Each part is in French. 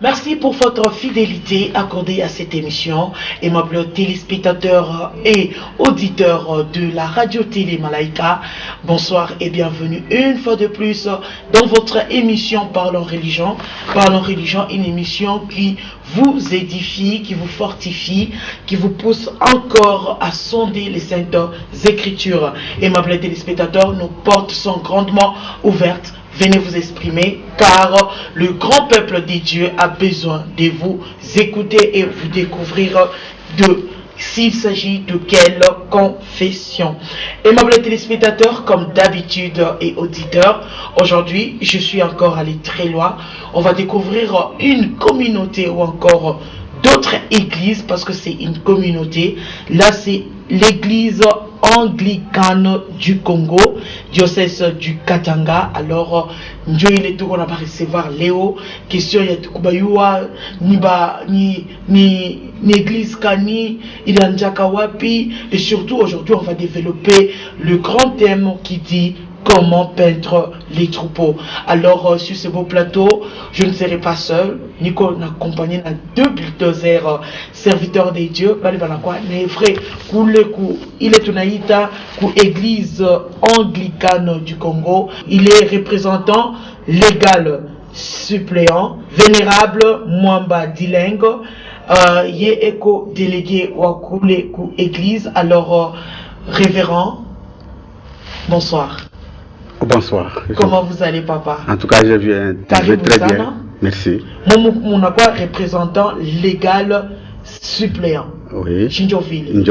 Merci pour votre fidélité accordée à cette émission, aimables téléspectateurs et auditeurs de la radio-télé Malaika. Bonsoir et bienvenue une fois de plus dans votre émission Parlons Religion. Parlons Religion, une émission qui vous édifie, qui vous fortifie, qui vous pousse encore à sonder les saintes écritures. Aimables téléspectateurs, nos portes sont grandement ouvertes. Venez vous exprimer, car le grand peuple des dieux a besoin de vous écouter et vous découvrir s'il s'agit de quelle confession. Aimables téléspectateurs, comme d'habitude et auditeurs, aujourd'hui je suis encore allé très loin. On va découvrir une communauté ou encore d'autres églises, parce que c'est une communauté. Là c'est l'église anglicane du Congo, diocèse du Katanga. Alors ndio ile tuko na recevoir leo question ya tukubayua ni église kani ilianjaka wapi, et surtout aujourd'hui on va développer le grand thème qui dit comment peindre les troupeaux. Alors sur ce beau plateau, je ne serai pas seul. Nico accompagné de deux bulldozers serviteurs des dieux. Mais vrai, il est tunaïta pour église anglicane du Congo. Il est représentant légal suppléant, vénérable Mwamba Dilengo. Il est éco-délégué ou église. Alors révérend, bonsoir. Bonsoir. Comment vous allez, papa? En tout cas, je viens très bien. Merci. Mon représentant légal suppléant. Oui. Chinjoville.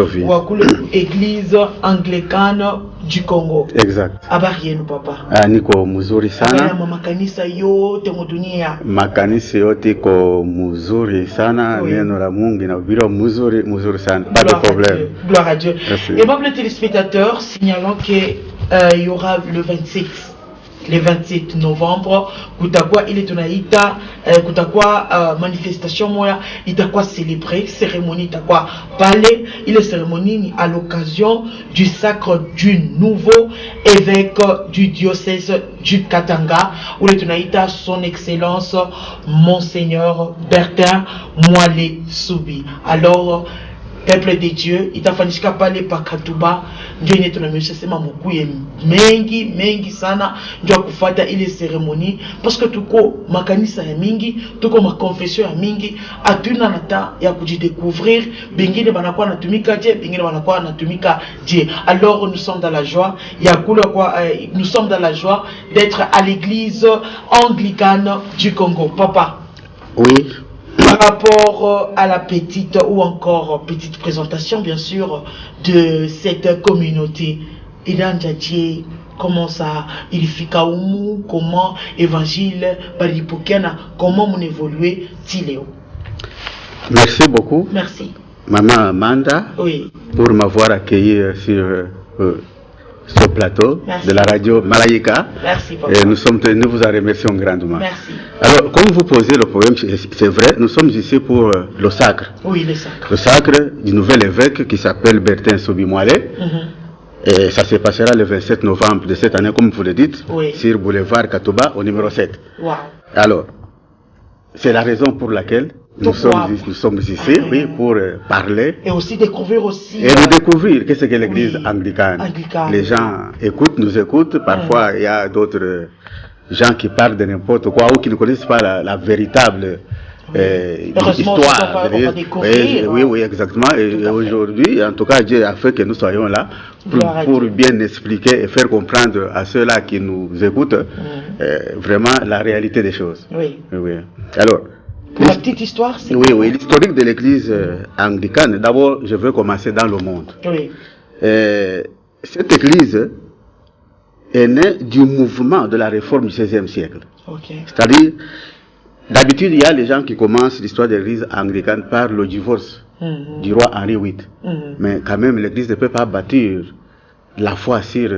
Église anglicane du Congo. Exact. Abarienu, papa. Niko muzuri sana. Makanisa yote mudunia. Makanisa yote ko muzuri sana. Neno la Mungu na biro muzuri sana. Pas de problème. Gloire à Dieu. Merci. Et même les téléspectateurs, signalons que il y aura le 27 novembre, kutakuwa ile tunaita kutakuwa manifestation moya itakuwa célébrée, cérémonie itakuwa pale. Ile cérémonie ni à l'occasion du sacre du nouveau évêque du diocèse du Katanga, où le tunaita son excellence Monseigneur Bertin Mwale Soubi. Alors peuple de Dieu, itafanishika pale pakatuba, ndio ine tunameshasema mukuye mengi sana ndio kufuata ile cérémonie, parce que tuko makanisa ya mingi, tuko makonfession ya mingi, atuna nata ya kujidécouvrir, bengine banakuwa natumika je, bengine banakuwa natumika je. Alors nous sommes dans la joie nous sommes dans la joie d'être à l'église anglicane du Congo. Papa. Oui. Par rapport à la petite ou encore petite présentation, bien sûr, de cette communauté, il a dit comment ça, il fait comment évangile, comment on évolue, Tiléo. Merci beaucoup. Merci. Maman Amanda, oui, pour m'avoir accueilli sur ce plateau. Merci. De la radio Malaika. Merci, papa. Et nous vous en remercions grandement. Merci. Alors, comme vous posez le problème, c'est vrai, nous sommes ici pour le sacre. Oui, le sacre. Le sacre du nouvel évêque qui s'appelle Bertin Soubi Mwale. Et ça se passera le 27 novembre de cette année, comme vous le dites, oui, sur boulevard Katoba, au numéro 7. Wow. Alors, c'est la raison pour laquelle nous sommes ici, oui, pour parler. Et aussi découvrir qu'est-ce que l'église anglicane. Les gens nous écoutent. Parfois, il y a d'autres gens qui parlent de n'importe quoi ou qui ne connaissent pas la véritable histoire. Oui, exactement. Et aujourd'hui, en tout cas, Dieu a fait que nous soyons là pour bien expliquer et faire comprendre à ceux-là qui nous écoutent vraiment la réalité des choses. Oui. Alors, la petite histoire, c'est oui, l'historique de l'église anglicane. D'abord, je veux commencer dans le monde. Oui. Cette église est née du mouvement de la réforme du XVIe siècle. Okay. C'est-à-dire, d'habitude, il y a les gens qui commencent l'histoire de l'église anglicane par le divorce du roi Henri VIII. Mais quand même, l'église ne peut pas bâtir la foi sur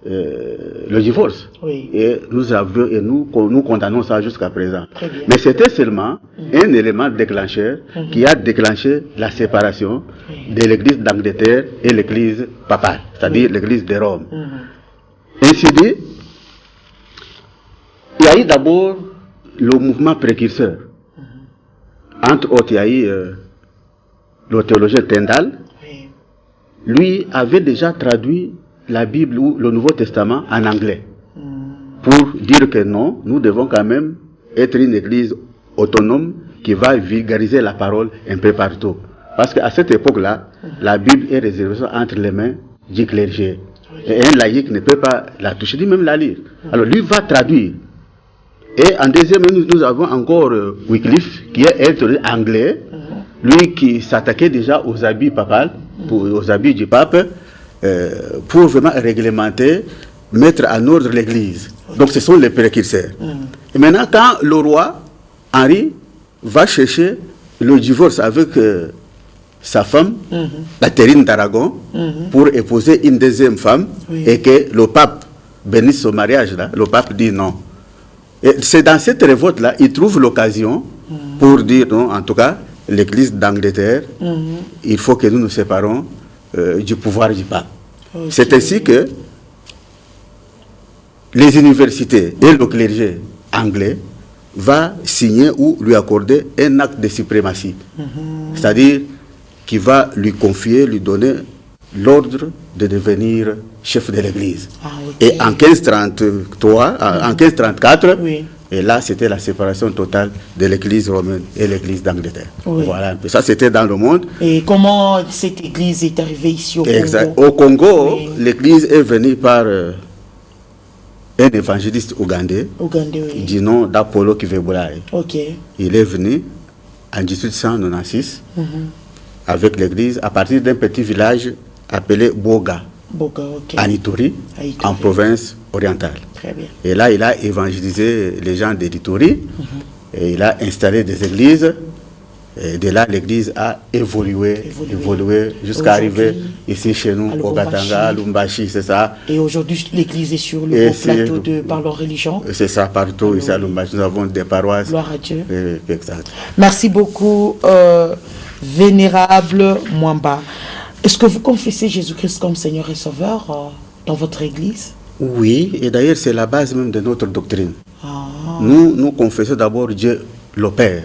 le divorce. Oui. Et nous condamnons ça jusqu'à présent. Mais c'était seulement un élément déclencheur qui a déclenché la séparation de l'église d'Angleterre et l'église papale, c'est-à-dire l'église de Rome. Ainsi dit, il y a eu d'abord le mouvement précurseur entre autres, il y a eu le théologien Tyndall. Oui. Lui avait déjà traduit la Bible ou le Nouveau Testament en anglais. Pour dire que non, nous devons quand même être une église autonome qui va vulgariser la parole un peu partout. Parce qu'à cette époque-là, la Bible est réservée entre les mains du clergé. Et un laïc ne peut pas la toucher, ni même la lire. Alors lui va traduire. Et en deuxième, nous avons encore Wycliffe, qui est un anglais, lui qui s'attaquait déjà aux habits papales, aux habits du pape, pour vraiment réglementer, mettre en ordre l'église. Donc ce sont les précurseurs. Et maintenant, quand le roi Henri va chercher le divorce avec sa femme, Catherine d'Aragon, pour épouser une deuxième femme, et que le pape bénisse son mariage, là, le pape dit non. Et c'est dans cette révolte-là, il trouve l'occasion pour dire non, en tout cas, l'église d'Angleterre, il faut que nous nous séparons du pouvoir du pape. C'est ainsi que les universités et le clergé anglais va signer ou lui accorder un acte de suprématie. C'est-à-dire qu'il va lui confier, lui donner l'ordre de devenir chef de l'église. Et en 1533, en 1534, et là c'était la séparation totale de l'église romaine et l'église d'Angleterre. Voilà, ça c'était dans le monde. Et comment cette église est arrivée ici au Congo? Au Congo, l'église est venue par un évangéliste ougandais, du nom d'Apollo Kivebulaï. Il est venu en 1896 avec l'église à partir d'un petit village appelé Boga, en Ituri, en province orientale. Très bien. Et là, il a évangélisé les gens de l'Ituri, et il a installé des églises. Et de là, l'église a évolué jusqu'à arriver ici chez nous, au Katanga, à Lumbashi, c'est ça. Et aujourd'hui, l'église est sur le haut plateau par leur religion. C'est ça, partout, ici à Lumbashi, nous avons des paroisses. Gloire à Dieu. Exact. Merci beaucoup, Vénérable Mwamba. Est-ce que vous confessez Jésus-Christ comme Seigneur et Sauveur dans votre église? Oui, et d'ailleurs, c'est la base même de notre doctrine. Nous confessons d'abord Dieu le Père,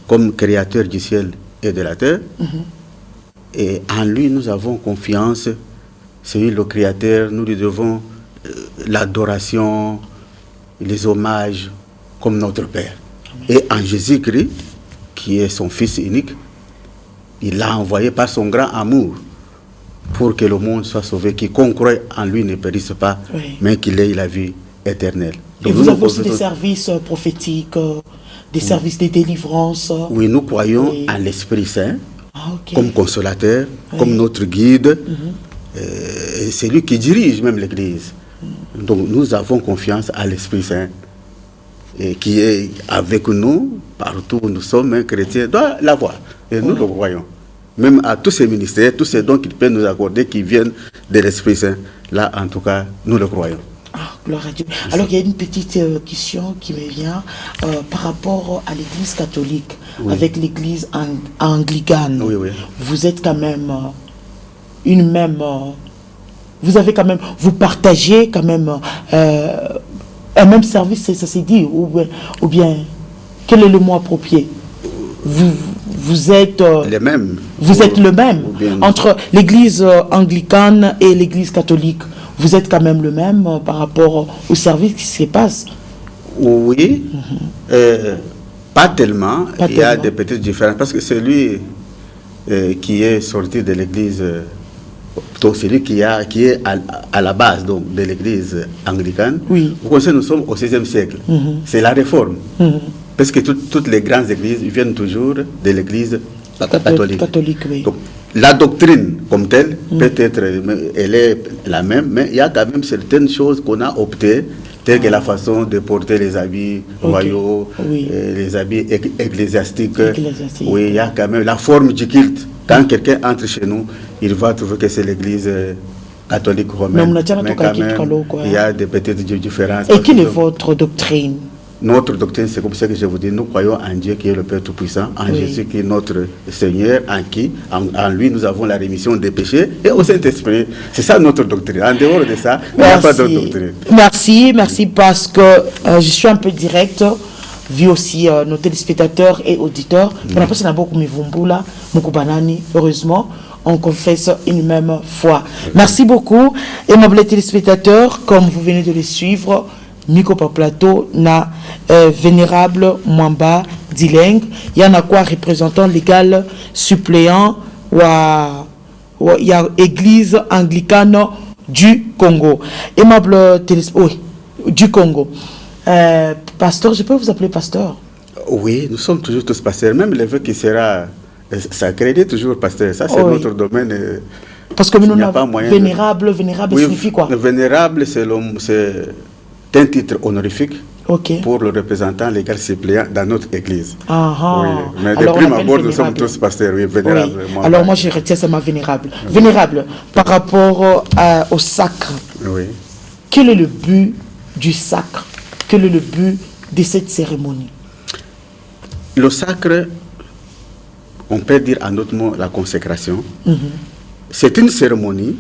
comme créateur du ciel et de la terre. Et en lui, nous avons confiance. C'est lui le créateur. Nous lui devons l'adoration, les hommages, comme notre Père. Et en Jésus-Christ, qui est son Fils unique, il l'a envoyé par son grand amour pour que le monde soit sauvé. Quiconque croit en lui ne périsse pas, mais qu'il ait la vie éternelle. Donc, et vous avez aussi des services prophétiques, des services de délivrance? Oui, nous croyons en l'Esprit Saint comme consolateur, comme notre guide. Et c'est lui qui dirige même l'Église. Donc nous avons confiance à l'Esprit Saint et qui est avec nous partout où nous sommes. Un chrétien doit l'avoir. Et nous le croyons. Même à tous ces ministères, tous ces dons qu'il peut nous accorder qui viennent de l'Esprit Saint. Là, en tout cas, nous le croyons. Gloire à Dieu. Alors, il y a une petite question qui me vient par rapport à l'église catholique, avec l'église anglicane. Vous êtes quand même une même... vous avez quand même... Vous partagez quand même un même service, ça s'est dit, ou bien quel est le mot approprié? Vous êtes... les mêmes. Vous êtes le même entre l'église anglicane et l'église catholique. Vous êtes quand même le même par rapport au service qui se passe? Oui, pas tellement. Il y a des petites différences. Parce que celui qui est sorti de l'église, celui qui est à la base donc, de l'église anglicane, vous connaissez, nous sommes au XVIe siècle. C'est la réforme. Parce que toutes les grandes églises viennent toujours de l'église catholique. Donc, la doctrine comme telle, peut-être, elle est la même, mais il y a quand même certaines choses qu'on a optées, telles que la façon de porter les habits royaux, les habits ecclésiastiques. Oui, il y a quand même la forme du culte. Quand quelqu'un entre chez nous, il va trouver que c'est l'église catholique romaine. Mais quand même, il y a des petites différences. Et quelle est votre doctrine? Notre doctrine, c'est comme ça que je vous dis, nous croyons en Dieu qui est le Père Tout-Puissant, en Jésus qui est notre Seigneur, en lui nous avons la rémission des péchés, et au Saint-Esprit. C'est ça notre doctrine. En dehors de ça, il n'y a pas d'autre doctrine. Merci parce que je suis un peu direct. vu aussi nos téléspectateurs et auditeurs. On a passé dans beaucoup Mivumbula, Mukubanani, heureusement. On confesse une même fois. Merci beaucoup. Aimables téléspectateurs, comme vous venez de les suivre, Mikopa Plateau na Vénérable Mwamba Dileng. Il y en a quoi représentant légal suppléant ou il y a Église anglicane du Congo. Aimable téléspectateur, oui, du Congo. Pasteur, je peux vous appeler pasteur? Oui, nous sommes toujours tous pasteurs. Même le vœu qui sera sacré est toujours pasteur. Ça, c'est notre domaine. Parce que nous n'avons pas moyen. Vénérable, oui, signifie quoi? Vénérable, c'est un titre honorifique pour le représentant légal suppléant dans notre église. Oui. Mais de prime abord, nous sommes tous pasteurs, oui, vénérables. Oui. Alors moi, je retiens ça, ma vénérable. Vénérable, par rapport au sacre, quel est le but du sacre? Quel est le but de cette cérémonie? Le sacre, on peut dire en d'autres mots la consécration. C'est une cérémonie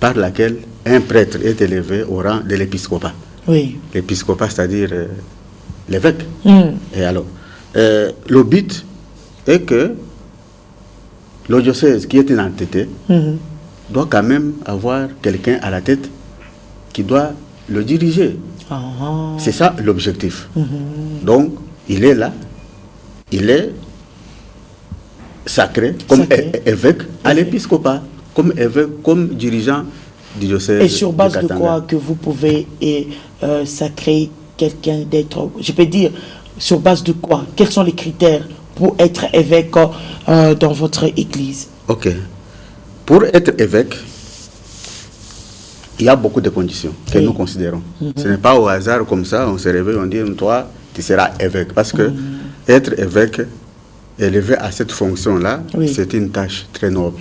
par laquelle un prêtre est élevé au rang de l'épiscopat. Oui. L'épiscopat, c'est-à-dire l'évêque. Et alors, le but est que le diocèse, qui est une entité, doit quand même avoir quelqu'un à la tête qui doit le diriger. C'est ça l'objectif. Donc, il est là, il est sacré comme évêque à l'épiscopat, comme évêque, comme dirigeant du diocèse. Et sur base de quoi que vous pouvez sacrer quelqu'un d'être, je peux dire, sur base de quoi? Quels sont les critères pour être évêque dans votre église? Ok. Pour être évêque, il y a beaucoup de conditions que nous considérons. Ce n'est pas au hasard comme ça, on se réveille, on dit, toi, tu seras évêque. Parce que être évêque, élevé à cette fonction-là, c'est une tâche très noble.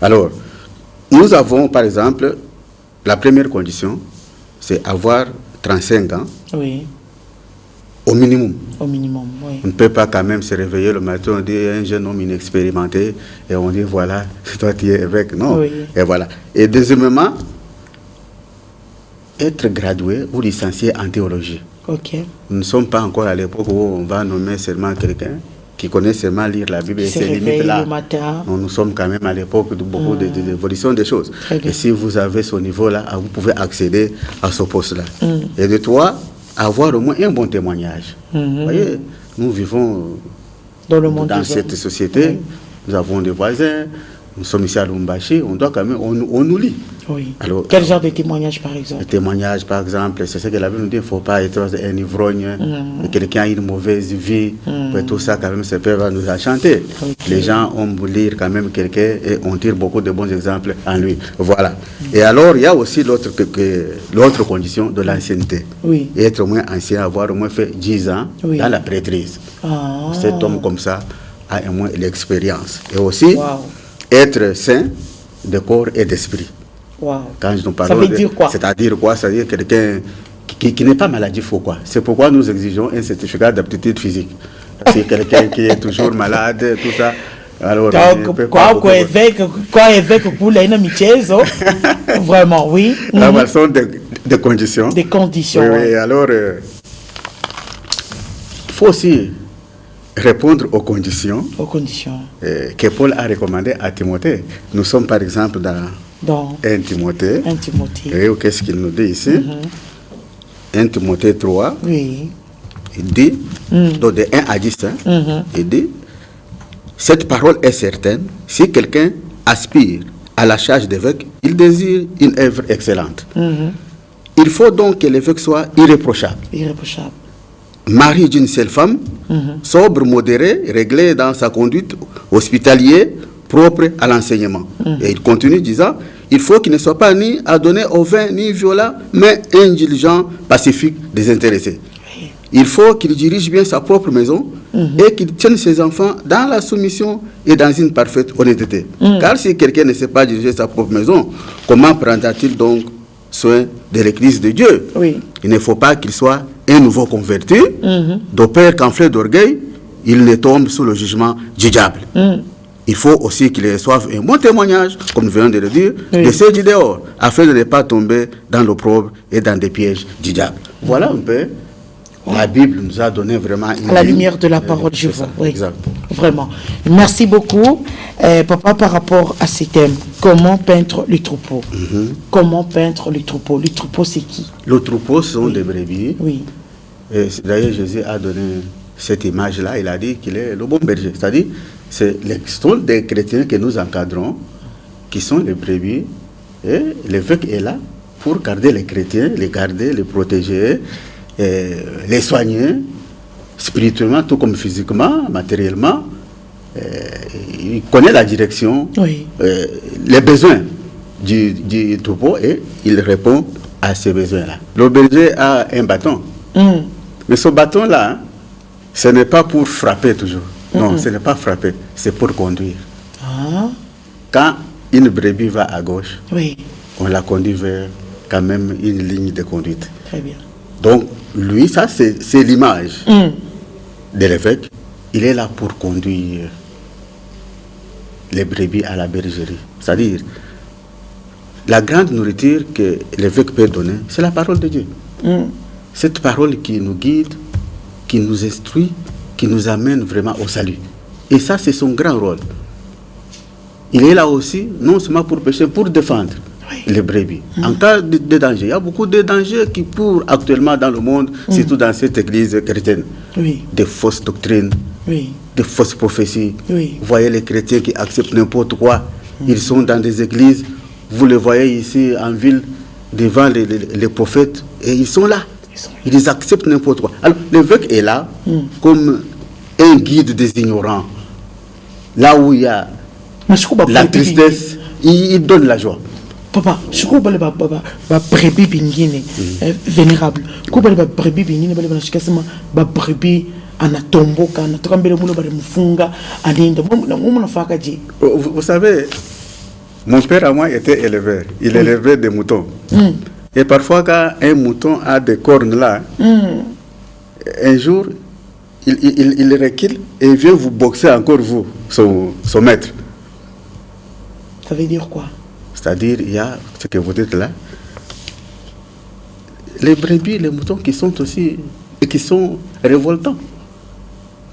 Alors, nous avons, par exemple, la première condition, c'est avoir 35 ans. Au minimum. Au minimum, oui. On ne peut pas quand même se réveiller le matin, on dit un jeune homme inexpérimenté, et on dit, voilà, toi tu es évêque. Non. Et voilà. Et deuxièmement, être gradué ou licencié en théologie. Nous ne sommes pas encore à l'époque où on va nommer seulement quelqu'un qui connaît seulement lire la Bible et ses limites là. Non, nous sommes quand même à l'époque de beaucoup d'évolution des choses. Et si vous avez ce niveau-là, vous pouvez accéder à ce poste-là. Et de toi, avoir au moins un bon témoignage. Vous voyez, nous vivons dans cette société, nous avons des voisins, nous sommes ici à Lumbashi, on doit quand même, on nous lit. Alors, quel genre de témoignage par exemple? Le témoignage par exemple, c'est ce que la Bible nous dit, il ne faut pas être un ivrogne, quelqu'un a une mauvaise vie, tout ça quand même, ça peut nous enchanter. Les gens ont voulu lire quand même quelqu'un et on tire beaucoup de bons exemples en lui. Voilà. Et alors, il y a aussi l'autre condition de l'ancienneté. Être au moins ancien, avoir au moins fait 10 ans dans la prêtrise. Cet homme comme ça a au moins l'expérience. Et aussi, être saint de corps et d'esprit. Quand nous parlons, ça veut dire quoi? C'est-à-dire quoi? C'est-à-dire quelqu'un qui n'est pas maladif ou quoi. C'est pourquoi nous exigeons un certificat d'aptitude physique. C'est quelqu'un qui est toujours malade, tout ça. Alors, quoi évêque pour la michezo? Vraiment, oui. Ce sont des conditions. Des conditions. Oui. Alors, il faut aussi répondre aux conditions que Paul a recommandées à Timothée. Nous sommes par exemple dans 1 Timothée. Et qu'est-ce qu'il nous dit ici? 1 Timothée 3. Il dit, donc de 1 à 10, il dit, cette parole est certaine, si quelqu'un aspire à la charge d'évêque, il désire une œuvre excellente. Il faut donc que l'évêque soit irréprochable. Mari d'une seule femme, sobre, modéré, réglé dans sa conduite, hospitalier, propre à l'enseignement. Et il continue disant, il faut qu'il ne soit pas ni adonné au vin, ni violent, mais indulgent, pacifique, désintéressé. Il faut qu'il dirige bien sa propre maison et qu'il tienne ses enfants dans la soumission et dans une parfaite honnêteté. Car si quelqu'un ne sait pas diriger sa propre maison, comment prendra-t-il donc soin de l'église de Dieu? Il ne faut pas qu'il soit un nouveau converti, de père qu'enflé d'orgueil, il ne tombe sous le jugement du diable. Il faut aussi qu'il reçoive un bon témoignage, comme nous venons de le dire, de ceux du dehors, afin de ne pas tomber dans l'opprobre et dans des pièges du diable. Voilà un peu La Bible nous a donné vraiment une... À la lumière de la parole, je vois. Oui. Exact. Vraiment. Merci beaucoup. Papa, par rapport à ces thèmes, comment peindre le troupeau? Comment peindre le troupeau? Le troupeau, c'est qui? Le troupeau, ce sont des brebis. Oui. Et d'ailleurs, Jésus a donné cette image-là. Il a dit qu'il est le bon berger. C'est-à-dire, ce sont des chrétiens que nous encadrons, qui sont les brebis. Et l'évêque est là pour garder les chrétiens, les garder, les protéger, les soigner, spirituellement, tout comme physiquement, matériellement. Il connaît la direction, les besoins du troupeau et il répond à ces besoins-là. Le berger a un bâton. Mais ce bâton-là, ce n'est pas pour frapper toujours. Non, ce n'est pas frapper, c'est pour conduire. Quand une brebis va à gauche, on la conduit vers quand même une ligne de conduite. Très bien. Donc, lui, ça, c'est l'image de l'évêque. Il est là pour conduire les brebis à la bergerie. C'est-à-dire, la grande nourriture que l'évêque peut donner, c'est la parole de Dieu. Cette parole qui nous guide, qui nous instruit, qui nous amène vraiment au salut. Et ça, c'est son grand rôle. Il est là aussi, non seulement pour pécher, pour défendre les brebis. En cas de danger, il y a beaucoup de dangers qui courent actuellement dans le monde, surtout dans cette église chrétienne. Des fausses doctrines, des fausses prophéties. Vous voyez les chrétiens qui acceptent n'importe quoi. Ils sont dans des églises, vous les voyez ici en ville, devant les prophètes, et ils sont là. Ils acceptent n'importe quoi. Alors, l'évêque est là comme un guide des ignorants. Là où il y a la tristesse, il donne la joie. Papa, je crois que les brebis bingine vénérable. Comment les brebis bingine, les brebis anatomboka, anatomboka, mufunga, aninda. Vous savez, mon père à moi était éleveur. Il élevait des moutons. Et parfois, quand un mouton a des cornes là, un jour, il recule et vient vous boxer encore, vous, son maître. Ça veut dire quoi? C'est-à-dire, il y a ce que vous dites là. Les brebis, les moutons qui sont aussi, qui sont révoltants,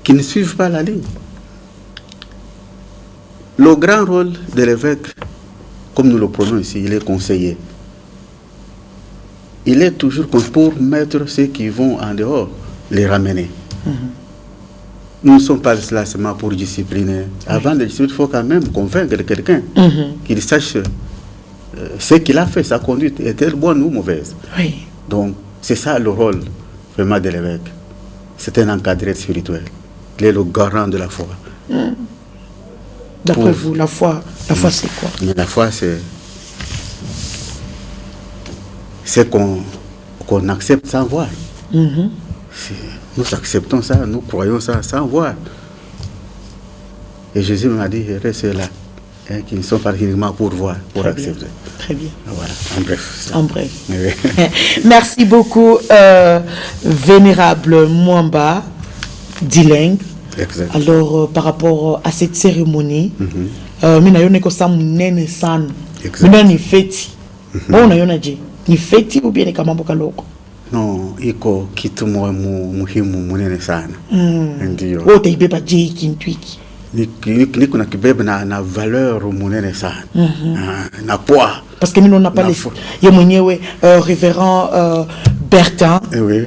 qui ne suivent pas la ligne. Le grand rôle de l'évêque, comme nous le prenons ici, il est conseiller. Il est toujours pour mettre ceux qui vont en dehors, les ramener. Nous ne sommes pas là seulement pour discipliner. Avant de discipliner, il faut quand même convaincre quelqu'un qu'il sache ce qu'il a fait, sa conduite, est-elle bonne ou mauvaise. Donc, c'est ça le rôle vraiment de l'évêque. C'est un encadré spirituel. Il est le garant de la foi. D'après vous, la foi c'est quoi? La foi, c'est qu'on accepte sans voir. Nous acceptons ça, nous croyons ça sans voir. Et Jésus m'a dit, reste là, qui ne sont pas uniquement pour voir, pour accepter. Très bien. Voilà, en bref. En bref. Merci beaucoup, Vénérable Mwamba Dileng. Exact. Alors, par rapport à cette cérémonie, minayoneko sa munene sana. Mina ni feti. Ona yonaje? Ni feti ou bien ni kamambo kaloko? Non, iko kitu muhimu munene sana. Ndio. Wote ibeba je kintwiki. Niko na kibeba na valeur munene sana. Na poids. Parce que nous n'a pas les ye mwenyewe révérend Bertin. Oui.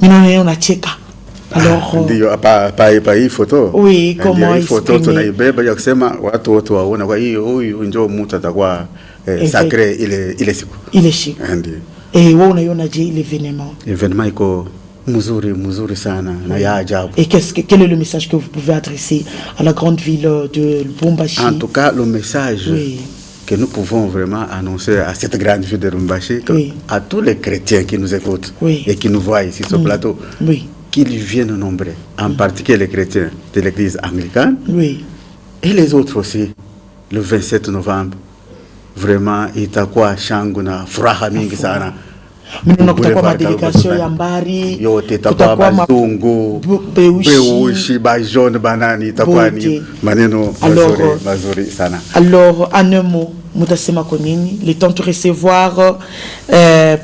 Mino na cheka. Alors ndio pa hii photo. Oui, comment hii photo tunaibeba ya kusema watu wote waona kwa hiyo huyu ndio mtu atakuwa sacré ile siku. Ile siku. Ndio. Et wewe unaiona je l'événement? L'événement iko mzuri sana na ya ajabu. Et quel est le message que vous pouvez adresser à la grande ville de Lubumbashi? En tout cas, le message que nous pouvons vraiment annoncer à cette grande ville de Lubumbashi, à tous les chrétiens qui nous écoutent et qui nous voient ici sur le plateau, qu'ils viennent nombreux, en particulier les chrétiens de l'église anglicane, et les autres aussi, le 27 novembre. Vraiment, itakuwa shangwe na furaha mingi sana. Mino kutakuwa madelegation ya Mbari, yote takuwa mazungu, beushi, bajone, banani, takuwa ni maneno mazuri sana. Alors, en un mot, mutasema konini, le temps de recevoir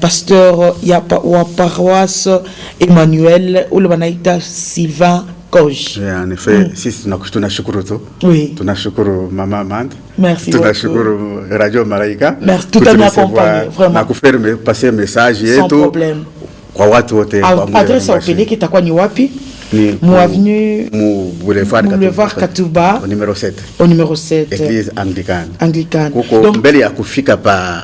pasteur wa paroisse Emmanuel, ou le banaita Sylvain Koji. En effet, sisi tunashukuru tu. Oui. Tunashukuru Mama Amande. Merci beaucoup. Tunashukuru Radio Malaika. Merci, tout à m'accompagner, vraiment. Na kuferme passer message yetu. Sans problème. Kwa watu wote. Adresse au Pelé qui itakuwa ni wapi? Mu avenue Boulevard Katuba. Au numéro 7. Au numéro 7. Église anglicane. Anglicane. Kuko mbele ya kufika pa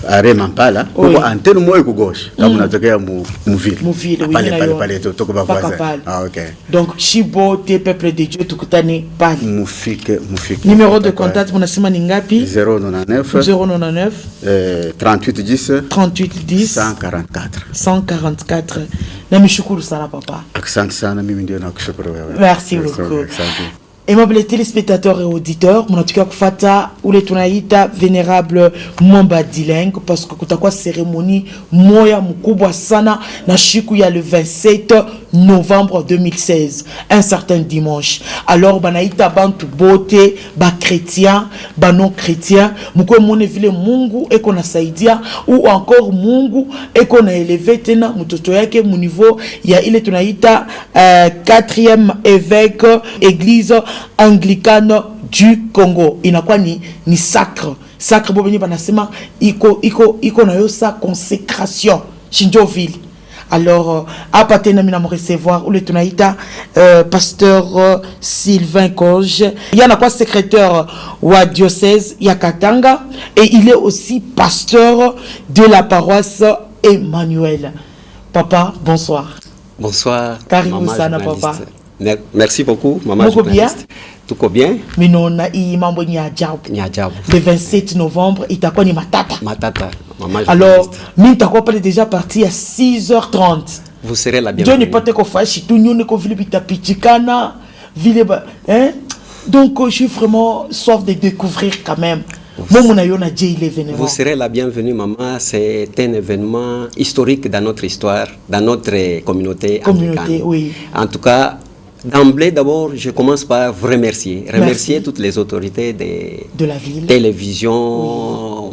are Mampala, kuko antenne moyo ku gauche kama unatokea mu ville. Mu ville, oui. Pale toko ba voisin. Ah OK. Donc Chibo te peuple de Dieu tukutane pale. Mufike. Numéro de contact munasema ni ngapi? 099 3810 144. Na mshukuru sana papa. Asante sana, mimi ndio nakushukuru wewe. Merci beaucoup. Aimable téléspectateurs et auditeurs, mnatukia kufata ule tunaita vénérable Mwamba Dileng parce que kutakuwa cérémonie moya mkubwa sana na siku ya le 27 novembre 2016, un certain dimanche. Alors banaita bantu bote ba chrétien, ba non chrétien, mko mone vile Mungu eko nasaidia ou encore Mungu eko na élevé tena mtoto yake mu niveau ya ile tunaita 4e évêque église anglicane du Congo. Inakuwa ni sacre bobeni banasema iko na yo sa consécration Shinjoville. Alors hapa tena mina me recevoir ule tunaita pasteur Sylvain Koji, yana kwa secrétaire wa diocèse ya Katanga et il est aussi pasteur de la paroisse Emmanuel. Papa, bonsoir. Bonsoir. Karibu sana papa. Merci beaucoup, maman journaliste. Tout bien? Minona i mambo ni ajabu. Le 27 novembre, itakuwa ni matata. Maman journaliste. Alors, mimi takuwa pale déjà parti à 6h30. Vous serez la bienvenue. Dieu n'est pas te kofashi, tout nyone ko vile bitapichikana, vile ba, hein? Donc je suis vraiment soif de découvrir quand même. Vous serez la bienvenue, maman. C'est un événement historique dans notre histoire, dans notre communauté anglicane. Oui. En tout cas, d'emblée, d'abord, je commence par vous remercier. Remercier toutes les autorités de la ville, télévision,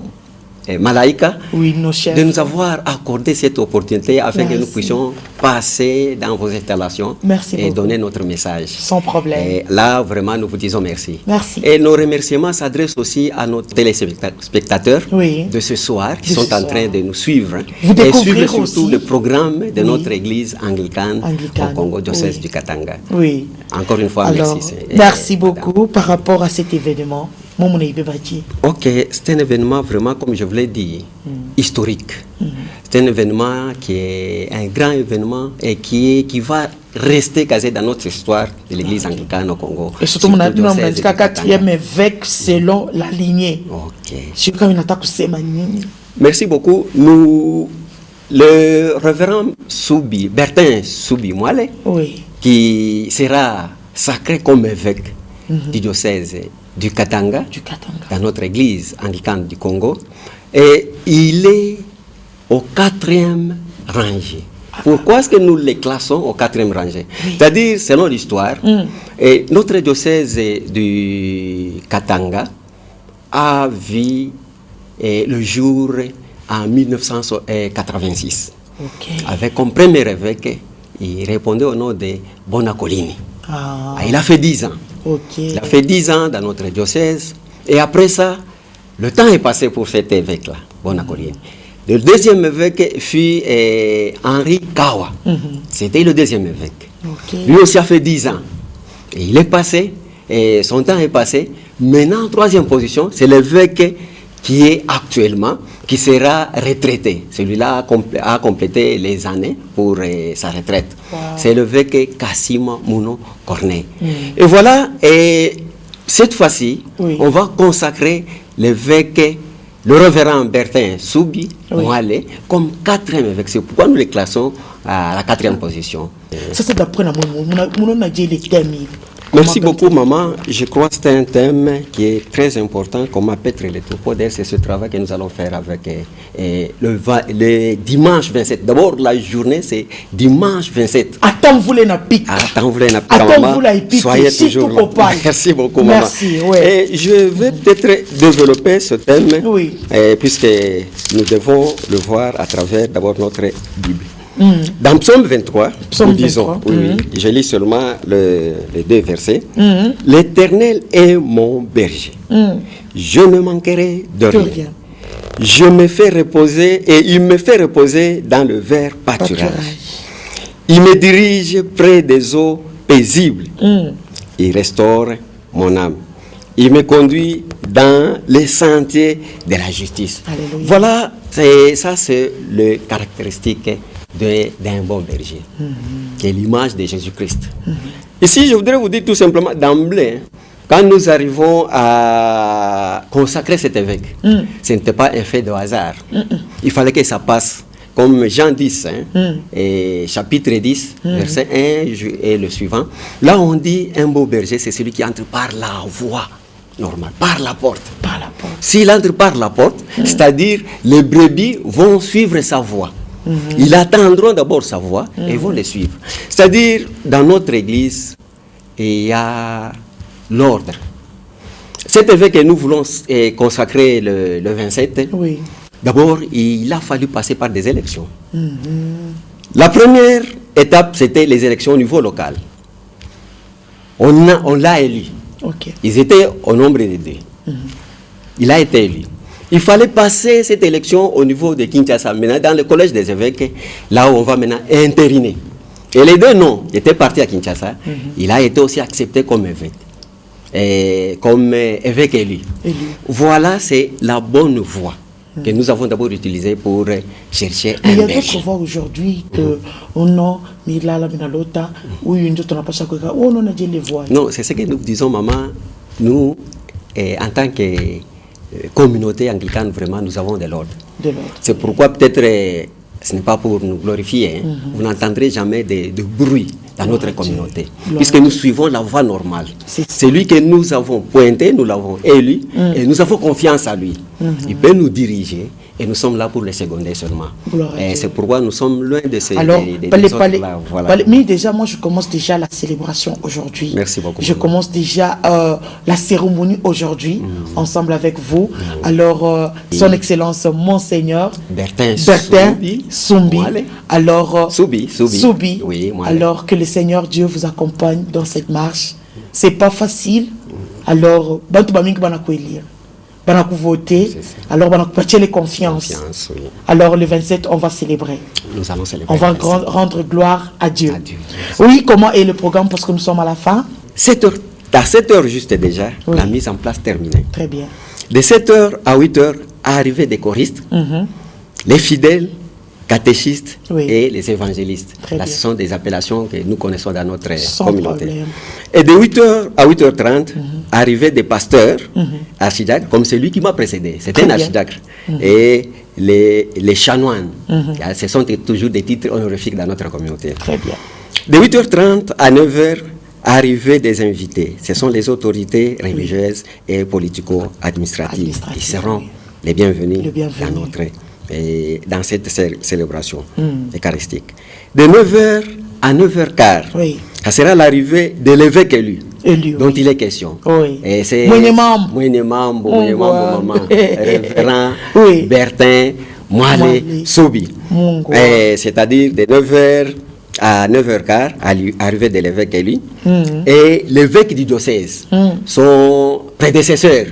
Malaika, nos chefs, de nous avoir accordé cette opportunité afin que nous puissions passer dans vos installations et donner notre message. Sans problème. Et là, vraiment, nous vous disons merci. Merci. Et nos remerciements s'adressent aussi à nos téléspectateurs de ce soir qui sont en train de nous suivre et suivre surtout le programme de notre église anglicane au Congo, diocèse du Katanga. Oui. Encore une fois, alors, merci. Merci beaucoup par rapport à cet événement. Ok, c'est un événement vraiment, comme je vous l'ai dit, historique. C'est un événement qui est un grand événement et qui va rester casé dans notre histoire de l'église anglicane au Congo. Et surtout, on a dit 4e évêque selon la lignée. Ok. Merci beaucoup. Le révérend Bertin Soubi Moale, qui sera sacré comme évêque du diocèse du Katanga, dans notre église anglicane du Congo, et il est au 4e rangée. Pourquoi est-ce que nous les classons au 4e rangée? C'est-à-dire, selon l'histoire, et notre diocèse du Katanga a vu le jour en 1986, avec comme premier évêque, il répondait au nom de Bonacolini. Il a fait 10 ans. Il a fait 10 ans dans notre diocèse. Et après ça, le temps est passé pour cet évêque-là, Bonacolini. Le deuxième évêque fut Henri Kawa. C'était le deuxième évêque. Lui aussi a fait 10 ans. Et il est passé, et son temps est passé. Maintenant, en 3e position, c'est l'évêque qui est actuellement, qui sera retraité. Celui-là a complété les années pour sa retraite. C'est l'évêque Kassim Mouno Corneille. Et voilà, et cette fois-ci, on va consacrer l'évêque, le révérend Bertin Soubi Moale, comme 4e évêque. C'est pourquoi nous les classons à la 4e position. Ça, c'est d'après la Merci beaucoup, maman. Je crois que c'est un thème qui est très important, comment paître les troupeaux. D'ailleurs, c'est ce travail que nous allons faire avec le dimanche 27. D'abord, la journée, c'est dimanche 27. Attends-vous les napiques. Attends-vous les napiques. Attends-vous les napiques. Soyez toujours là. Merci beaucoup, maman. Merci, ouais. Et je vais peut-être développer ce thème, oui. Puisque nous devons le voir à travers d'abord notre Bible. Dans Psaume 23, nous disons, oui, je lis seulement les 2 versets. L'Éternel est mon berger. Je ne manquerai de rien. Je me fais reposer et il me fait reposer dans le vert pâturage. Il me dirige près des eaux paisibles. Il restaure mon âme. Il me conduit dans les sentiers de la justice. Alléluia. Voilà, ça c'est le caractéristique d'un bon berger, qui est l'image de Jésus-Christ. Ici, je voudrais vous dire tout simplement d'emblée, quand nous arrivons à consacrer cet évêque, ce n'était pas un fait de hasard. Il fallait que ça passe, comme Jean 10, et chapitre 10, verset 1 et le suivant. Là, on dit un beau berger, c'est celui qui entre par la voie normale, par la porte. Par la porte. S'il entre par la porte, c'est-à-dire les brebis vont suivre sa voie. Ils attendront d'abord sa voix et vont les suivre. C'est-à-dire, dans notre église, il y a l'ordre. Cet évêque que nous voulons consacrer le 27, d'abord, il a fallu passer par des élections. La première étape, c'était les élections au niveau local. On l'a élu. Ils étaient au nombre de 2. Il a été élu. Il fallait passer cette élection au niveau de Kinshasa, maintenant dans le collège des évêques, là où on va maintenant intériner. Et les 2 noms étaient partis à Kinshasa. Il a été aussi accepté comme évêque. Comme évêque élu. Voilà, c'est la bonne voie que nous avons d'abord utilisée pour chercher un berger. Il y a d'autres voies aujourd'hui que non, non, c'est ce que nous disons, maman. Nous, en tant que communauté anglicane, vraiment, nous avons de l'ordre. C'est pourquoi peut-être, ce n'est pas pour nous glorifier, vous n'entendrez jamais de bruit dans notre communauté, puisque nous suivons la voie normale. C'est lui que nous avons pointé, nous l'avons élu, et nous avons confiance à lui. Il peut nous diriger, et nous sommes là pour les seconder seulement. Et c'est pourquoi nous sommes loin de ces mais déjà, moi, je commence déjà la célébration aujourd'hui. Merci beaucoup. Je commence déjà la cérémonie aujourd'hui, ensemble avec vous. Alors, Son Excellence, Monseigneur Bertin Soumbi. Alors, Soubi. Oui, alors que le Seigneur Dieu vous accompagne dans cette marche. C'est pas facile. Alors, voter, alors on va les confiance. Alors le 27, on va célébrer. Nous allons célébrer. On va rendre gloire à Dieu. Oui, comment est le programme parce que nous sommes à la fin? 7h. À 7h juste déjà, la mise en place terminée. Très bien. De 7h à 8h, arrivée des choristes, les fidèles, catéchistes et les évangélistes. Là, ce sont des appellations que nous connaissons dans notre communauté. Problème. Et de 8h à 8h30, arrivée des pasteurs, archidiacres, comme celui qui m'a précédé. C'était un archidiacre. Et les chanoines. Ce sont toujours des titres honorifiques dans notre communauté. Très bien. De 8h30 à 9h, arrivée des invités. Ce sont les autorités religieuses et politico-administratives. Ils seront les bienvenus. Dans cette célébration eucharistique. De 9h à 9h15, ça sera l'arrivée de l'évêque élu, dont il est question. Et c'est Mouinemambo, maman, révérend Bertin Moale Soubi. C'est-à-dire de 9h à 9h15, arrivée de l'évêque élu, et l'évêque du diocèse, son prédécesseur,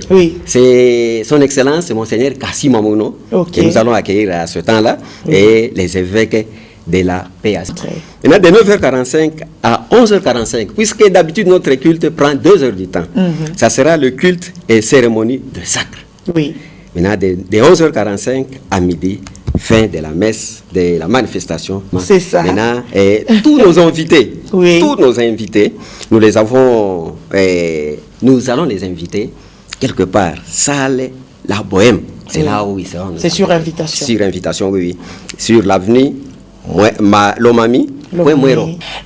c'est son Excellence, Monseigneur Kassim Amouno, que nous allons accueillir à ce temps-là, et les évêques de la PAC. Maintenant, de 9h45 à 11h45, puisque d'habitude notre culte prend 2 heures du temps, ça sera le culte et cérémonie de sacre. Maintenant, de 11h45 à midi, fin de la messe, de la manifestation. C'est ça. Maintenant, tous nos invités, nous les avons, nous allons les inviter quelque part, salle La Bohème. C'est là où ils seront. C'est sur invitation. Sur invitation, oui. Sur l'avenue Lomami,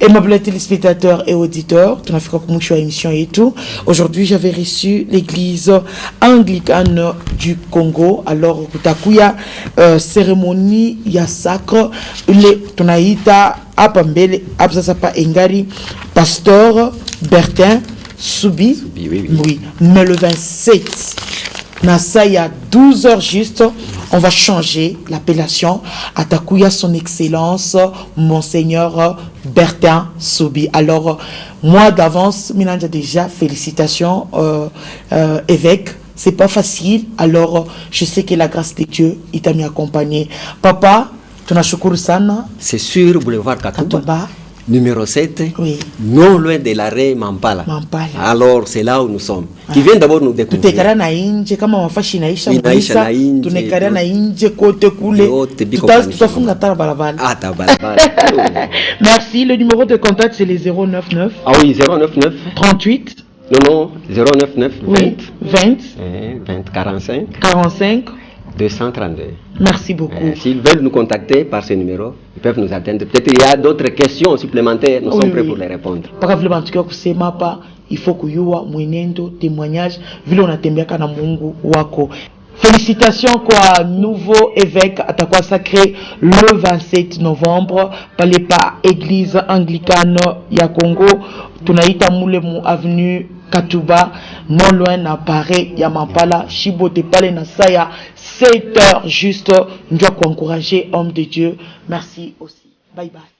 Et ma téléspectateurs et auditeurs, tu n'as fait comme une émission et tout. Aujourd'hui, j'avais reçu l'église anglicane du Congo. Alors, Kutakuya, cérémonie, il y a sacre, les Tonaïta, Apambele, Absasapa Engari, pasteur Bertin Soubi. Oui, mais le 27. Nasa, il y a 12 heures juste, on va changer l'appellation. Atakuya, son excellence, Monseigneur Bertin Soubi. Alors, moi d'avance, Milanja déjà, félicitations, évêque. C'est pas facile. Alors, je sais que la grâce de Dieu, il t'a mis accompagné. Papa, tu n'as choukuru sana. C'est sûr, boulevard Katuba. Numéro 7, oui. Non loin de l'arrêt Mampala. Alors c'est là où nous sommes. Qui vient d'abord nous découvrir. Tu t'es na inje kama mafashi naisha mbisa. Tu n'es carré na inje kote koule. Tu t'as funga ta balabala. Ah ta balabala. Merci. Le numéro de contact c'est les 099. Ah oui 099. 38. Non 099. Oui. 20. 45. 232. Merci beaucoup. S'ils veulent nous contacter par ce numéro, ils peuvent nous atteindre. Peut-être qu'il y a d'autres questions supplémentaires, nous sommes prêts pour les répondre. Il faut que yuwa mwenendo témoignage vile unatembea na Mungu wako. Félicitations quoi nouveau évêque atakuwa sacré le 27 novembre pale pa église anglicane ya Congo tunaita Mulemu avenue Katuba non loin na pare ya Mampala Chibote pale na saya 7 heures juste. Nous doit encourager homme de Dieu. Merci aussi. Bye bye.